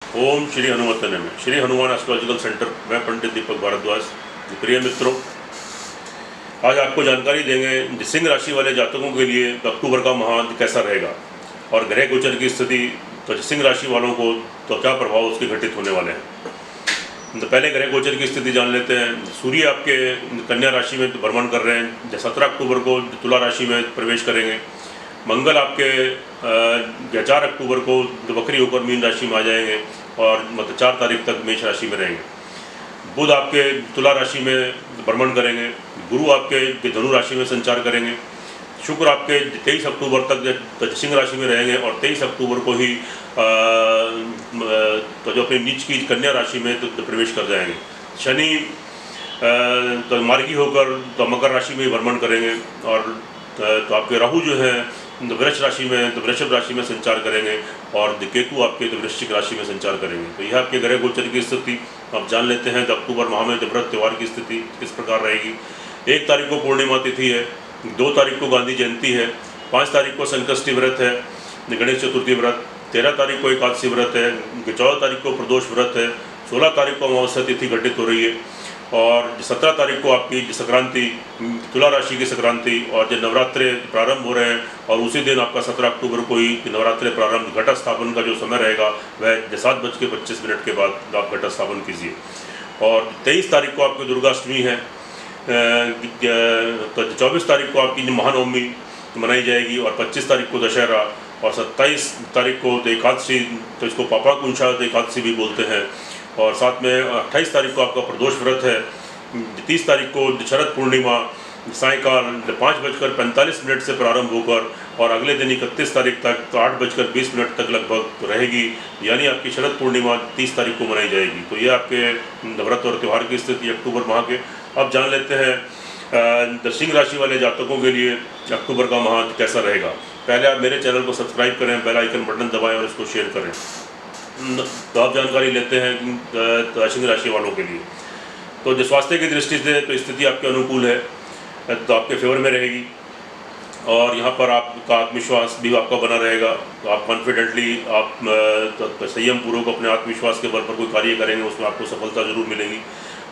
ओम श्री हनुमत नमः। Shri Hanuman astrological centre, मैं पंडित दीपक भारद्वाज। प्रिय मित्रों, आज आपको जानकारी देंगे सिंह राशि वाले जातकों के लिए अक्टूबर का माह कैसा रहेगा और ग्रह गोचर की स्थिति तो सिंह राशि वालों को तो क्या प्रभाव उसके घटित होने वाले हैं। तो पहले ग्रह गोचर की स्थिति जान लेते हैं। सूर्य आपके कन्या राशि में भ्रमण कर रहे हैं, 17 अक्टूबर को तुला राशि में प्रवेश करेंगे। मंगल आपके 4 अक्टूबर को वक्री होकर मीन राशि में आ जाएंगे और मतलब 4 तारीख तक मेष राशि में रहेंगे। बुध आपके तुला राशि में भ्रमण करेंगे। गुरु आपके धनु राशि में संचार करेंगे। शुक्र आपके 23 अक्टूबर तक सिंह राशि में रहेंगे और 23 अक्टूबर को ही तो जो अपनी नीच की कन्या राशि में तो प्रवेश कर जाएंगे। शनि तो मार्गी होकर तो मकर राशि में भ्रमण करेंगे और तो आपके राहु जो है तो वृष राशि में तो वृषभ राशि में संचार करेंगे और केतु आपके तो वृश्चिक राशि में संचार करेंगे। तो यह आपके ग्रह गोचर की स्थिति आप जान लेते हैं। तो अक्टूबर माह में व्रत त्यौहार की स्थिति किस प्रकार रहेगी। 1 तारीख को पूर्णिमा तिथि है, 2 तारीख को गांधी जयंती है, 5 तारीख को संकष्टी व्रत है, गणेश चतुर्थी व्रत, 13 तारीख को एकादशी व्रत है, 14 तारीख को प्रदोष व्रत है, 16 तारीख को अमावस्या तिथि घटित हो रही है और 17 तारीख को आपकी संक्रांति तुला राशि की संक्रांति और जो नवरात्रे प्रारंभ हो रहे हैं और उसी दिन आपका 17 अक्टूबर को ही नवरात्रे प्रारंभ घट स्थापन का जो समय रहेगा वह 7:25 के बाद आप घट स्थापन कीजिए। और 23 तारीख को आपकी दुर्गाष्टमी है, तो 24 तारीख को आपकी महानवमी मनाई जाएगी और 25 तारीख को दशहरा और 27 तारीख को तो एकादशी, तो इसको पापा कुंशा एकादशी भी बोलते हैं। और साथ में 28 तारीख को आपका प्रदोष व्रत है। 30 तारीख को शरद पूर्णिमा सायंकाल 5:45 से प्रारंभ होकर और अगले दिन 31 तारीख तक तो 8:20 तक लगभग रहेगी, यानी आपकी शरद पूर्णिमा 30 तारीख को मनाई जाएगी। तो ये आपके व्रत और त्यौहार की स्थिति अक्टूबर माह के। अब जान लेते हैं सिंह राशि वाले जातकों के लिए अक्टूबर का माह कैसा रहेगा। पहले आप मेरे चैनल को सब्सक्राइब करें, बेल आइकन बटन दबाएं और इसको शेयर करें। तो आप जानकारी लेते हैं सिंह राशि वालों के लिए। तो जो स्वास्थ्य की दृष्टि से तो स्थिति आपके अनुकूल है, तो आपके फेवर में रहेगी और यहाँ पर आपका आत्मविश्वास भी आपका बना रहेगा। तो आप कॉन्फिडेंटली आप तो संयम पूर्वक अपने आत्मविश्वास के बल पर कोई कार्य करेंगे, उसमें आपको सफलता जरूर मिलेगी।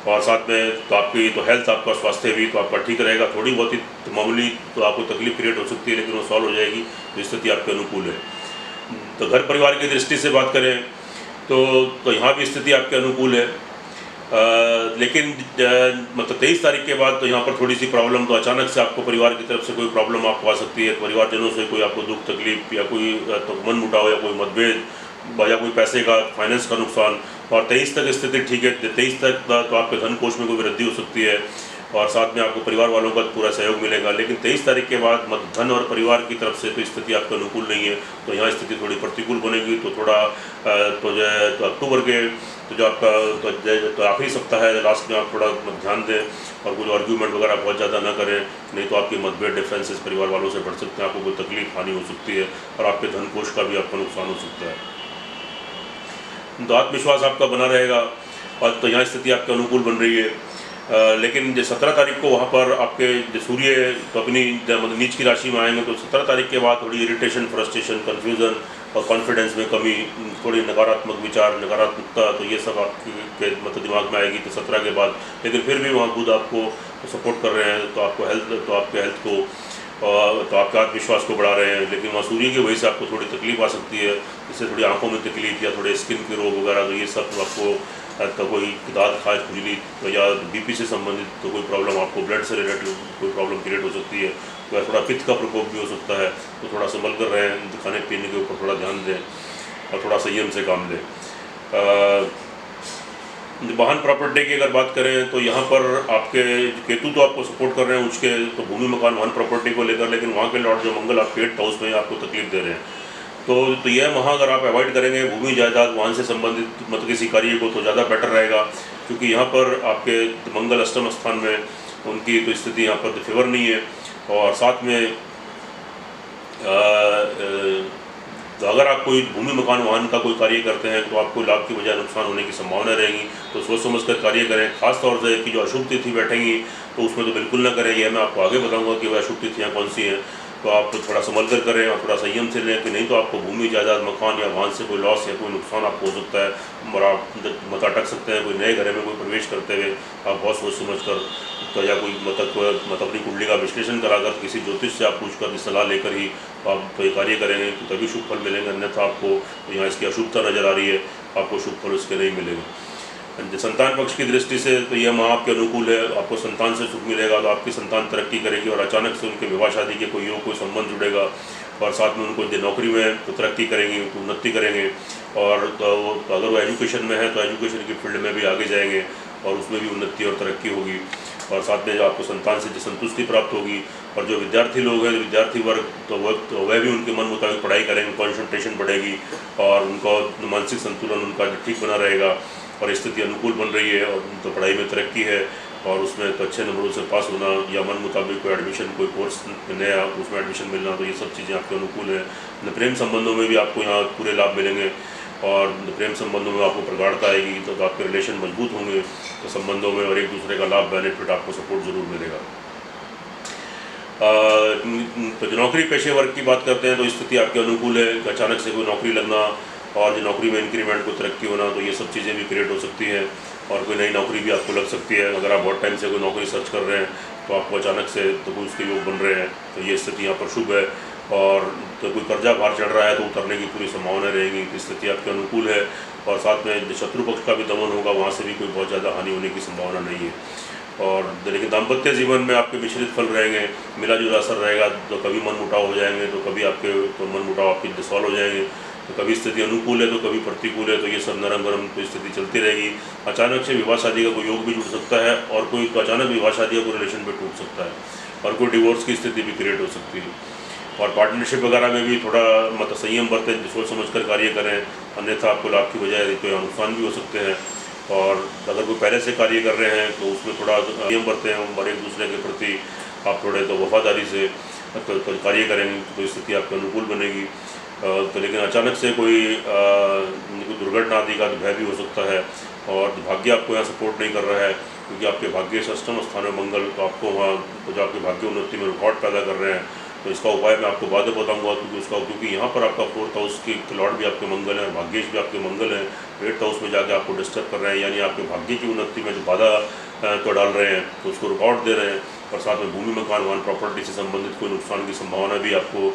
और साथ में तो आपकी तो हेल्थ, आपका स्वास्थ्य भी तो आपका ठीक रहेगा। थोड़ी बहुत ही तो मामूली तो आपको तकलीफ क्रिएट हो सकती है, लेकिन वो सॉल्व हो जाएगी। तो स्थिति आपके अनुकूल है। तो घर परिवार की दृष्टि से बात करें तो यहाँ भी स्थिति आपके अनुकूल है, लेकिन मतलब 23 तारीख के बाद तो यहाँ पर थोड़ी सी प्रॉब्लम, तो अचानक से आपको परिवार की तरफ से कोई प्रॉब्लम आपको आ सकती है। परिवारजनों से कोई आपको दुख तकलीफ या कोई तो मन मुटाव या कोई मतभेद या कोई पैसे का फाइनेंस का नुकसान। और 23 तक स्थिति ठीक है। 23 तक तो आपके धन कोष में कोई वृद्धि हो सकती है और साथ में आपको परिवार वालों का पूरा सहयोग मिलेगा। लेकिन 23 तारीख के बाद धन और परिवार की तरफ से तो स्थिति आपके अनुकूल नहीं है। तो यहाँ स्थिति थोड़ी प्रतिकूल बनेगी। तो थोड़ा तो जो है तो अक्टूबर के तो जो आपका तो आखिरी सप्ताह है, लास्ट में आप थोड़ा ध्यान दें और कुछ आर्ग्यूमेंट वगैरह बहुत ज़्यादा ना करें, नहीं तो आपकी मतभेद डिफरेंसेस परिवार वालों से बढ़ सकते हैं, आपको कोई तकलीफ हानि हो सकती है और आपके धन कोष का भी आपका नुकसान हो सकता है। तो आत्मविश्वास आपका बना रहेगा और तो यहाँ स्थिति आपके अनुकूल बन रही है। लेकिन जो 17 तारीख को वहाँ पर आपके जो सूर्य तो अपनी मतलब नीच की राशि में आएंगे, तो 17 तारीख के बाद थोड़ी इरिटेशन, फ्रस्ट्रेशन, कन्फ्यूज़न और कॉन्फिडेंस में कमी, थोड़ी नकारात्मक विचार, नकारात्मकता, तो ये सब आपके मतलब दिमाग में आएगी। तो 17 के बाद लेकिन फिर भी वहाँ बुध आपको सपोर्ट कर रहे हैं, तो आपको आपके हेल्थ को तो आपके आत्मविश्वास को बढ़ा रहे हैं। लेकिन वहाँ सूर्य की वजह से आपको थोड़ी तकलीफ आ सकती है, इससे थोड़ी आंखों में तकलीफ या थोड़े स्किन के रोग वगैरह, तो ये सब तो आपको तो कोई दाद, खाज, खुजली तो या बीपी से संबंधित तो कोई प्रॉब्लम, आपको ब्लड से रिलेटेड कोई प्रॉब्लम क्रिएट हो सकती है। तो थोड़ा पित्त का प्रकोप भी हो सकता है। तो थोड़ा संभल कर रहें, खाने पीने के ऊपर थोड़ा ध्यान दें और थोड़ा संयम से काम लें। वाहन प्रॉपर्टी की अगर बात करें तो यहाँ पर आपके केतु तो आपको सपोर्ट कर रहे हैं उसके तो भूमि मकान वाहन प्रॉपर्टी को लेकर, लेकिन वहाँ के लॉर्ड जो मंगल आपके 8th हाउस में आपको तकलीफ दे रहे हैं। तो यह माह अगर आप अवॉइड करेंगे भूमि जायदाद वाहन से संबंधित मतलब किसी कार्य को, तो ज़्यादा बेटर रहेगा, क्योंकि यहाँ पर आपके मंगल अष्टम स्थान में उनकी तो स्थिति यहाँ पर फेवर नहीं है। और साथ में तो अगर आप कोई भूमि मकान वाहन का कोई कार्य करते हैं तो आपको लाभ की बजाय नुकसान होने की संभावना रहेगी। तो सोच समझ कर कार्य करें। खास तौर से कि जो अशुभ तिथि बैठेंगी तो उसमें तो बिल्कुल ना करें। यह मैं आपको आगे बताऊंगा कि वह अशुभ तिथियाँ कौन सी हैं। तो आप थोड़ा संभल कर करें और थोड़ा संयम से लें, कि नहीं तो आपको भूमि जायदाद मकान या वाहन से कोई लॉस या कोई नुकसान आपको हो सकता है और आप मत अटक सकते हैं। कोई नए घर में कोई प्रवेश करते हुए आप बहुत सोच समझ कर तो या कोई अपनी कुंडली का विश्लेषण कराकर किसी ज्योतिष से आप पूछकर सलाह लेकर ही आप तो ये कार्य करेंगे तो तभी शुभ फल मिलेंगे, अन्यथा आपको तो यहाँ इसकी अशुभता नज़र आ रही है, आपको शुभ फल इसके नहीं मिलेगा। संतान पक्ष की दृष्टि से तो यह माह आपके अनुकूल है, आपको संतान से सुख मिलेगा, तो आपकी संतान तरक्की करेगी और अचानक से उनके विवाह शादी के कोई योग कोई संबंध जुड़ेगा और साथ में उनको नौकरी में तो तरक्की करेंगे, उनको उन्नति करेंगे और तो अगर वो एजुकेशन में है तो एजुकेशन की फील्ड में भी आगे जाएंगे और उसमें भी उन्नति और तरक्की होगी और साथ में आपको संतान से संतुष्टि प्राप्त होगी। और जो विद्यार्थी लोग हैं, विद्यार्थी वर्ग तो वह भी उनके मन मुताबिक पढ़ाई करेंगे, कॉन्सेंट्रेशन बढ़ेगी और उनका मानसिक संतुलन उनका ठीक बना रहेगा और स्थिति अनुकूल बन रही है और तो पढ़ाई में तरक्की है और उसमें तो अच्छे नंबरों से पास होना या मन मुताबिक कोई एडमिशन कोई कोर्स नया उसमें एडमिशन मिलना, तो ये सब चीज़ें आपके अनुकूल है। प्रेम संबंधों में भी आपको यहाँ पूरे लाभ मिलेंगे और प्रेम संबंधों में आपको प्रगाढ़ता आएगी तो आपके रिलेशन मजबूत होंगे तो संबंधों में और एक दूसरे का लाभ बेनिफिट आपको सपोर्ट ज़रूर मिलेगा। तो जो नौकरी पेशे वर्ग की बात करते हैं तो स्थिति आपके अनुकूल है, अचानक से कोई नौकरी लगना और जो नौकरी में इंक्रीमेंट को तरक्की होना, तो ये सब चीज़ें भी क्रिएट हो सकती हैं और कोई नई नौकरी भी आपको लग सकती है। अगर आप बहुत टाइम से कोई नौकरी सर्च कर रहे हैं तो आपको अचानक से तो कोई उसके योग बन रहे हैं, तो ये स्थिति यहाँ पर शुभ है। और तो कोई कर्जा भार चढ़ रहा है तो उतरने की पूरी संभावना रहेगी, तो स्थिति आपके अनुकूल है और साथ में शत्रु पक्ष का भी दमन होगा, वहाँ से भी कोई बहुत ज़्यादा हानि होने की संभावना नहीं है। और लेकिन दाम्पत्य जीवन में आपके मिश्रित फल रहेंगे, मिला जुला असर रहेगा, तो कभी मन मुटाव हो जाएंगे तो कभी आपके तो मन मुटाव आपके सॉल्व हो जाएंगे, तो कभी स्थिति अनुकूल है तो कभी प्रतिकूल है, तो ये सब नरम गरम तो स्थिति चलती रहेगी। अचानक से विवाह शादी का कोई योग भी जुड़ सकता है और कोई तो अचानक विवाह शादी का कोई रिलेशन भी टूट सकता है और कोई डिवोर्स की स्थिति भी क्रिएट हो सकती है। और पार्टनरशिप वगैरह में भी थोड़ा मतलब संयम बरतें, सोच समझ कर कार्य करें, अन्यथा आपको लाभ की बजाय तो यहाँ नुकसान भी हो सकते हैं। और अगर कोई पहले से कार्य कर रहे हैं तो उसमें थोड़ा संयम बरतें और एक दूसरे के प्रति आप थोड़े तो वफादारी से तो कार्य करेंगे तो स्थिति आपके अनुकूल बनेगी। तो लेकिन अचानक से कोई दुर्घटना आदि का भय भी हो सकता है और भाग्य आपको यहाँ सपोर्ट नहीं कर रहा है क्योंकि आपके भाग्य से अष्टम स्थान में मंगल, तो आपको वहाँ तो जो आपके भाग्य उन्नति में रुकावट पैदा कर रहे हैं, तो इसका उपाय मैं आपको बाद में बताऊंगा क्योंकि यहाँ पर आपका 4th हाउस के लॉर्ड भी आपके मंगल हैं, भाग्येश भी आपके मंगल हैं, 8th हाउस में जाके आपको डिस्टर्ब कर रहे हैं, यानी आपके भाग्य की उन्नति में जो बाधा तो डाल रहे हैं तो उसको रुकावट दे रहे हैं और साथ में भूमि मकान वाहन प्रॉपर्टी से संबंधित कोई नुकसान की संभावना भी आपको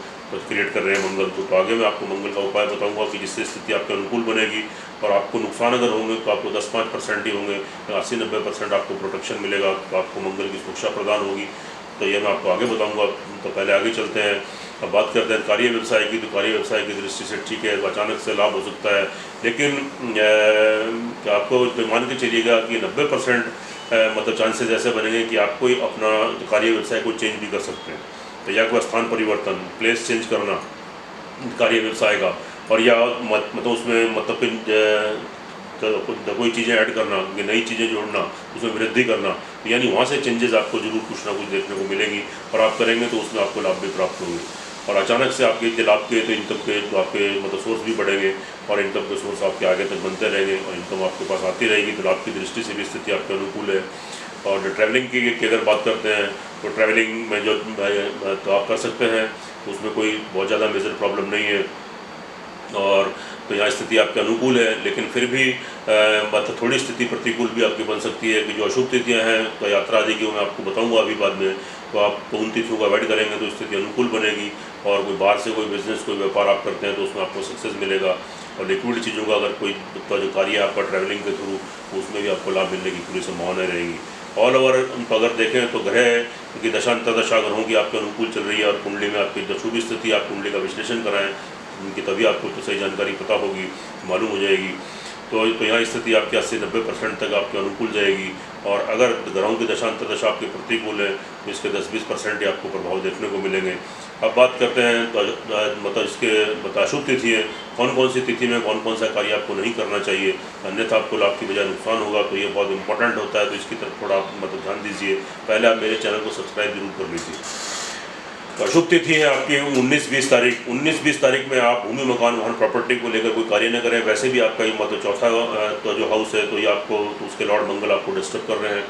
क्रिएट कर रहे हैं मंगल। तो आगे मैं आपको मंगल का उपाय बताऊंगा कि जिससे स्थिति आपके अनुकूल बनेगी और आपको नुकसान अगर होंगे तो आपको 10-5% ही होंगे, 80-90% आपको प्रोटेक्शन मिलेगा, तो आपको मंगल की सुरक्षा प्रदान होगी। तो ये मैं आपको आगे बताऊंगा। तो पहले आगे चलते हैं, अब बात करते हैं कार्य व्यवसाय की। तो कार्य व्यवसाय की दृष्टि से ठीक है, अचानक से लाभ हो सकता है, लेकिन आपको तो मान के चलिएगा कि 90% मतलब चांसेस ऐसे बनेंगे कि आपको अपना कार्य व्यवसाय को चेंज भी कर सकते हैं, तो या कोई स्थान परिवर्तन, प्लेस चेंज करना कार्य व्यवसाय का, और या मतलब उसमें मतलब तो कोई चीज़ें ऐड करना, नई चीज़ें जोड़ना, उसमें वृद्धि करना, यानी वहाँ से चेंजेस आपको जरूर कुछ ना कुछ देखने को मिलेगी और आप करेंगे तो उसमें आपको लाभ भी प्राप्त होंगे। और अचानक से आपके इतने लाभ के तो इनकम के तो आपके मतलब सोर्स भी बढ़ेंगे और इनकम के सोर्स आपके आगे तक बनते रहेंगे और इनकम आपके पास आती रहेगी, तो लाभ की दृष्टि से भी स्थिति आपके अनुकूल है। और जो ट्रैवलिंग की अगर बात करते हैं तो ट्रैवलिंग में जो तो आप कर सकते हैं, तो उसमें कोई बहुत ज़्यादा मेजर प्रॉब्लम नहीं है और तो यहाँ स्थिति आपके अनुकूल है। लेकिन फिर भी मतलब थोड़ी स्थिति प्रतिकूल भी आपकी बन सकती है कि जो अशुभ तिथियाँ हैं तो यात्रा आदि की मैं आपको बताऊंगा अभी बाद में, तो आप उन तिथियों को अवॉइड करेंगे तो स्थिति अनुकूल बनेगी। और कोई बाहर से कोई बिजनेस कोई व्यापार आप करते हैं तो उसमें आपको सक्सेस मिलेगा और लिक्विड चीज़ों का अगर कोई तो जो कार्य है आपका ट्रैवलिंग के थ्रू, उसमें भी आपको लाभ मिलने की पूरी संभावना रहेगी। ऑल ओवर अगर देखें तो ग्रह की दशा ग्रहों की आपके अनुकूल चल रही है और कुंडली में आपकी जो शुभ स्थिति, आप कुंडली का विश्लेषण कराएं उनकी, तभी आपको तो सही जानकारी पता होगी, मालूम हो जाएगी। तो यहाँ स्थिति आपकी 80-90% तक आपके अनुकूल जाएगी और अगर ग्रहों की दशा आपके प्रतिकूल है तो इसके 10-20% ही आपको प्रभाव देखने को मिलेंगे। अब बात करते हैं तो मतलब इसके अशुभ तिथि है, कौन कौन सी तिथि में कौन कौन सा कार्य आपको नहीं करना चाहिए, अन्यथा आपको लाभ की बजाय नुकसान होगा, तो ये बहुत इंपॉर्टेंट होता है, तो इसकी तरफ थोड़ा मतलब ध्यान दीजिए। पहले आप मेरे चैनल को सब्सक्राइब जरूर कर लीजिए। तो अशुभ तिथि है आपकी 19-20 तारीख। 19-20 तारीख में आप भूमि मकान वाहन प्रॉपर्टी को लेकर कोई कार्य न करें। वैसे भी आपका ये मतलब चौथा तो जो हाउस है तो ये आपको तो उसके लॉर्ड मंगल आपको डिस्टर्ब कर रहे हैं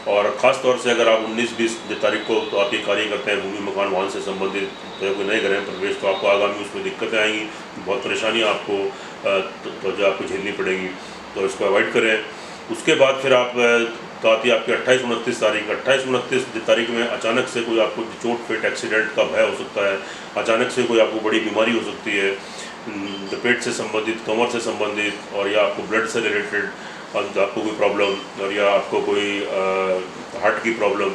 और ख़ास तौर से अगर आप 19-20 तारीख को तो आप ये कार्य करते हैं भूमि मकान वाहन से संबंधित, तो कोई नए गृह प्रवेश, तो आपको आगामी उसमें दिक्कतें आएंगी, बहुत परेशानी आपको तो जो आपको झेलनी पड़ेगी, तो इसको अवॉइड करें। उसके बाद फिर आप तो आती है आपकी 28-29 तारीख। 28-29 तारीख में अचानक से कोई आपको चोट पेट एक्सीडेंट का भय हो सकता है, अचानक से कोई आपको बड़ी बीमारी हो सकती है, पेट से संबंधित, कमर से संबंधित, और या आपको ब्लड से रिलेटेड आपको कोई प्रॉब्लम, और या आपको कोई हार्ट की प्रॉब्लम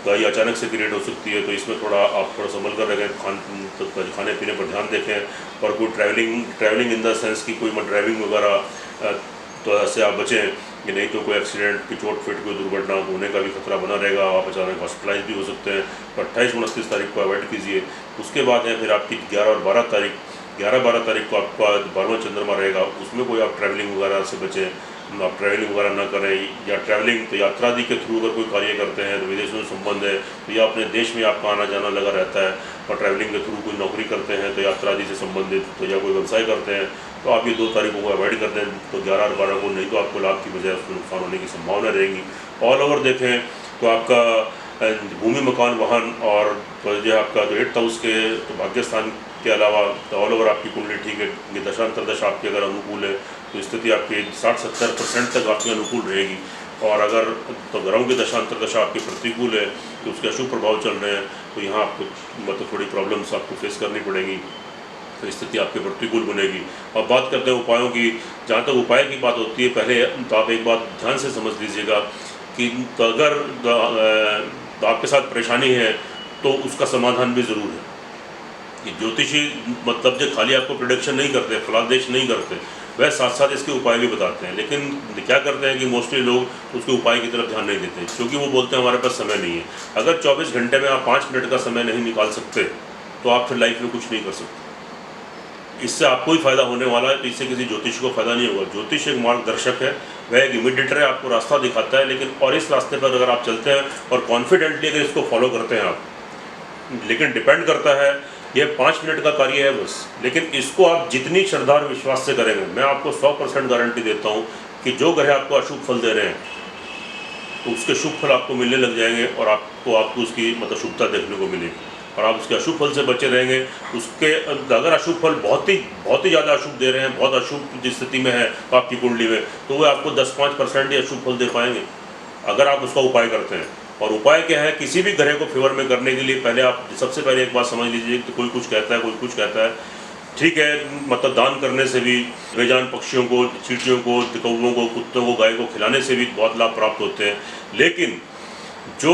तो ये अचानक से क्रिएट हो सकती है। तो इसमें आप थोड़ा संभल कर रखें, खाने पीने पर ध्यान देखें, और कोई ट्रैवलिंग इन द सेंस की कोई ड्राइविंग वगैरह तो ऐसे आप बचें कि नहीं तो कोई एक्सीडेंट की चोट फिट कोई दुर्घटना होने का भी खतरा बना रहेगा, आप अचानक हॉस्पिटलाइज भी हो सकते हैं। तो 28-29 तारीख को अवॉइड कीजिए। उसके बाद है फिर आपकी 11 और 12 तारीख। 11-12 तारीख को आपका 12वां चंद्रमा रहेगा, उसमें कोई आप ट्रैवलिंग वगैरह से बचें, आप ट्रैवलिंग वगैरह ना करें, या ट्रैवलिंग तो यात्रा आदि के थ्रू अगर कोई कार्य करते हैं तो विदेशों से संबंध है तो या अपने देश में आपका आना जाना लगा रहता है, और ट्रैवलिंग के थ्रू कोई नौकरी करते हैं तो यात्रा आदि से संबंधित, तो या कोई व्यवसाय करते हैं तो आप ये 2 तारीखों को अवॉइड कर दें, तो 11 और 12 को, नहीं तो आपको लाभ की बजाय उसमें नुकसान होने की संभावना रहेगी। ऑल ओवर देखें तो आपका भूमि मकान वाहन और तो जो आपका जो 8th हाउस के तो भाग्य स्थान के अलावा तो ऑल ओवर आपकी कुंडली ठीक है। ये दशांतरदशा आपकी अगर अनुकूल है तो स्थिति आपकी 60-70% तक आपकी अनुकूल रहेगी, और अगर तो ग्रहों की दशांतरदशा आपकी प्रतिकूल है तो उसके अशुभ प्रभाव चल रहे हैं, तो यहाँ आपको मतलब थोड़ी प्रॉब्लम्स आपको फेस करनी पड़ेगी, तो स्थिति आपके प्रतिकूल बनेगी। और बात करते हैं उपायों की। जहाँ तक उपाय की बात होती है, पहले तो आप एक बात ध्यान से समझ लीजिएगा कि तो अगर तो आपके साथ परेशानी है तो उसका समाधान भी ज़रूर है। कि ज्योतिषी मतलब जो खाली आपको प्रोडिक्शन नहीं करते, फलादेश नहीं करते, वह साथ साथ इसके उपाय भी बताते हैं, लेकिन क्या करते हैं कि मोस्टली लोग उसके उपाय की तरफ ध्यान नहीं देते, क्योंकि वो बोलते हैं हमारे पास समय नहीं है। अगर 24 घंटे में आप 5 मिनट का समय नहीं निकाल सकते तो आप फिर लाइफ में कुछ नहीं कर सकते। इससे आपको ही फायदा होने वाला है, तो इससे किसी ज्योतिष को फायदा नहीं होगा। ज्योतिष एक मार्गदर्शक है, वह एक इमिडिएटर है, आपको रास्ता दिखाता है, लेकिन और इस रास्ते पर अगर आप चलते हैं और कॉन्फिडेंटली अगर इसको फॉलो करते हैं आप, लेकिन डिपेंड करता है, ये 5 मिनट का कार्य है बस, लेकिन इसको आप जितनी श्रद्धा और विश्वास से करेंगे, मैं आपको 100% गारंटी देता हूँ कि जो ग्रह आपको अशुभ फल दे रहे हैं तो उसके शुभ फल आपको मिलने लग जाएंगे, और आपको उसकी मतलब शुभता देखने को मिलेगी, और आप उसके अशुभ फल से बचे रहेंगे। उसके अगर अशुभ फल बहुत ही ज़्यादा अशुभ दे रहे हैं, बहुत अशुभ जिस स्थिति में है आपकी कुंडली में, तो वह आपको 10-5% ही अशुभ फल दे पाएंगे अगर आप उसका उपाय करते हैं। और उपाय क्या है, किसी भी ग्रह को फेवर में करने के लिए पहले आप सबसे पहले एक बात समझ लीजिए कि कोई कुछ कहता है, कोई कुछ कहता है, ठीक है, मतलब दान करने से भी, बेजान पक्षियों को, चींटियों को, कौवों को, कुत्तों को, गाय को खिलाने से भी बहुत लाभ प्राप्त होते हैं। लेकिन जो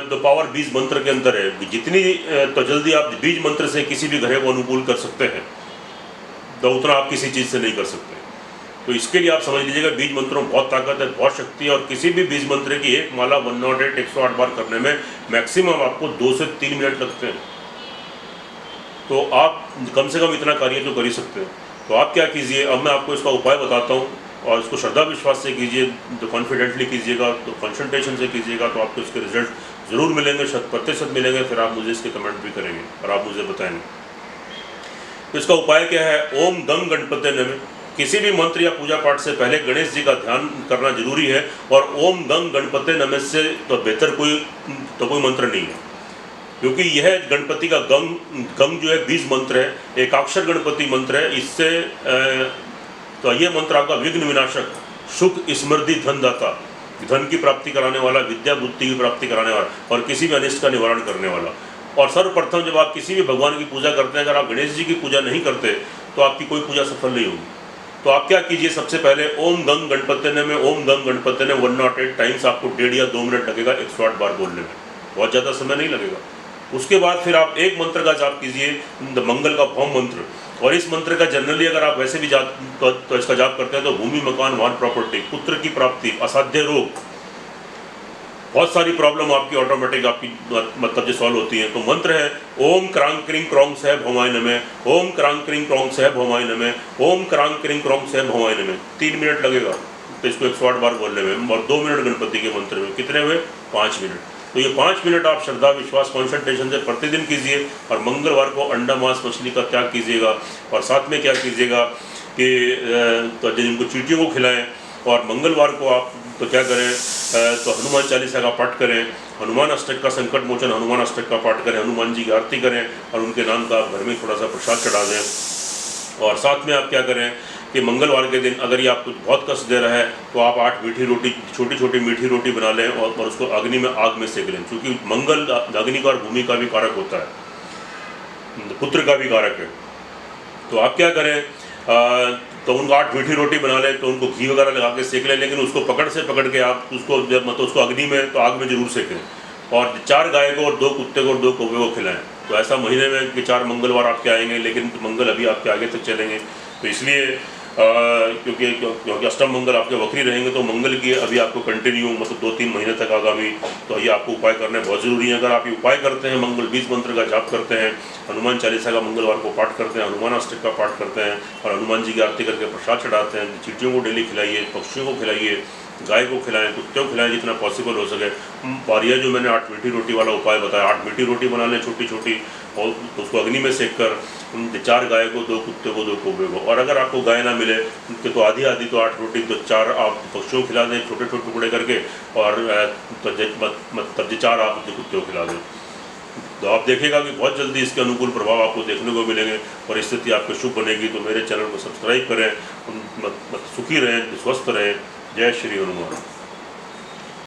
द पावर बीज मंत्र के अंदर है, जितनी तो जल्दी आप बीज मंत्र से किसी भी ग्रह को अनुकूल कर सकते हैं, तो उतना आप किसी चीज़ से नहीं कर सकते। तो इसके लिए आप समझ लीजिएगा बीज मंत्रों में बहुत ताकत है, बहुत शक्ति है, और किसी भी बीज मंत्र की एक माला 108 बार करने में मैक्सिमम आपको 2 से 3 मिनट लगते हैं। तो आप कम से कम इतना कार्य तो कर ही सकते हैं। तो आप क्या कीजिए, अब मैं आपको इसका उपाय बताता हूँ, और इसको श्रद्धा विश्वास से कीजिए, तो कॉन्फिडेंटली कीजिएगा, तो कंसंट्रेशन से कीजिएगा, तो आपको इसके रिजल्ट ज़रूर मिलेंगे, 100% मिलेंगे। फिर आप मुझे इसके कमेंट भी करेंगे और आप मुझे बताएंगे। तो इसका उपाय क्या है, ओम गंग गणपते नमः। किसी भी मंत्र या पूजा पाठ से पहले गणेश जी का ध्यान करना जरूरी है, और ओम गंग गणपते नमः से तो बेहतर कोई मंत्र नहीं है, क्योंकि यह गणपति का गंग जो है बीज मंत्र है, एकाक्षर गणपति मंत्र है। इससे तो यह मंत्र आपका विघ्न विनाशक, सुख समृद्धि धनदाता, धन की प्राप्ति कराने वाला, विद्या बुद्धि की प्राप्ति कराने वाला, और किसी भी अनिष्ट का निवारण करने वाला। और सर्वप्रथम जब आप किसी भी भगवान की पूजा करते हैं, अगर आप गणेश जी की पूजा नहीं करते तो आपकी कोई पूजा सफल नहीं होगी। तो आप क्या कीजिए, सबसे पहले ओम गंग गणपते ने में ओम गंग गणपते ने 108 टाइम्स आपको 1.5 या 2 मिनट लगेगा 108 बार बोलने में, बहुत ज़्यादा समय नहीं लगेगा। उसके बाद फिर आप एक मंत्र का जाप कीजिए, मंगल का भौम मंत्र। और इस मंत्र का जनरली अगर आप वैसे भी जाप तो इसका जाप करते हैं तो भूमि मकान वाहन प्रॉपर्टी, पुत्र की प्राप्ति, असाध्य रोग, बहुत सारी प्रॉब्लम आपकी ऑटोमेटिक आपकी मतलब जो सॉल्व होती है। तो मंत्र है ओम क्रांग क्रिंग क्रोंग सह भौमाय नमः, ओम क्रांग क्रिंग क्रोंग सह भौमाय नमः, ओम क्रांग क्रिंग क्रोंग सह भौमाय नमः। 3 मिनट लगेगा तो इसको 108 बार बोलने में, और 2 मिनट गणपति के मंत्र में। कितने हुए, 5 मिनट। तो ये 5 मिनट आप श्रद्धा विश्वास कॉन्सेंट्रेशन से प्रतिदिन कीजिए, और मंगलवार को अंडा मांस मछली का त्याग कीजिएगा। और साथ में क्या कीजिएगा कि तो जिनको चींटियों को खिलाएं, और मंगलवार को आप तो क्या करें, तो हनुमान चालीसा का पाठ करें, हनुमान अष्टक का संकट मोचन हनुमान अष्टक का पाठ करें, हनुमान जी की आरती करें और उनके नाम का घर में थोड़ा सा प्रसाद चढ़ा दें। और साथ में आप क्या करें कि मंगलवार के दिन अगर ये आपको बहुत कष्ट दे रहा है तो आप 8 मीठी रोटी, छोटी छोटी मीठी रोटी बना लें और उसको अग्नि में, आग में सेक लें, क्योंकि मंगल अग्नि का और भूमि का भी कारक होता है, पुत्र का भी कारक है। तो आप क्या करें, तो उनको 8 मीठी रोटी बना लें, तो उनको घी वगैरह लगा के सेक लें, लेकिन उसको पकड़ के आप उसको जब मतलब उसको अग्नि में, तो आग में ज़रूर सेकें। और 4 गाय को और 2 कुत्ते को और 2 कौवे को खिलाएं। तो ऐसा महीने में कि 4 मंगलवार आपके आएंगे, लेकिन मंगल अभी आपके आगे तक चलेंगे। तो इसलिए क्योंकि अष्टम मंगल आपके वक्री रहेंगे, तो मंगल की अभी आपको कंटिन्यू मतलब 2-3 महीने तक आगामी, तो ये आपको उपाय करने बहुत ज़रूरी है। अगर आप ये उपाय करते हैं, मंगल बीज मंत्र का जाप करते हैं, हनुमान चालीसा का मंगलवार को पाठ करते हैं, हनुमान अष्टक का पाठ करते हैं और हनुमान जी की आरती करके प्रसाद चढ़ाते हैं, चींटियों को डेली खिलाइए, पक्षियों को खिलाइए, गाय को खिलाएं, कुत्तों को खिलाएं जितना पॉसिबल हो सके। और यह जो मैंने 8 मीठी रोटी वाला उपाय बताया, 8 मीठी रोटी बना लें छोटी छोटी और उसको अग्नि में सेक कर 4 गाय को, 2 कुत्ते को, 2 कौवे को, और अगर आपको गाय ना मिले तो आधी तो 8 रोटी तो 4 आप पक्षियों को खिला दें छोटे छोटे टुकड़े करके, और तब 4 आप कुत्ते को खिला दें। तो आप देखेगा कि बहुत जल्दी इसके अनुकूल प्रभाव आपको देखने को मिलेंगे और स्थिति आपकी शुभ बनेगी। तो मेरे चैनल को सब्सक्राइब करें, सुखी रहें, स्वस्थ रहें। जय श्री हनुमान।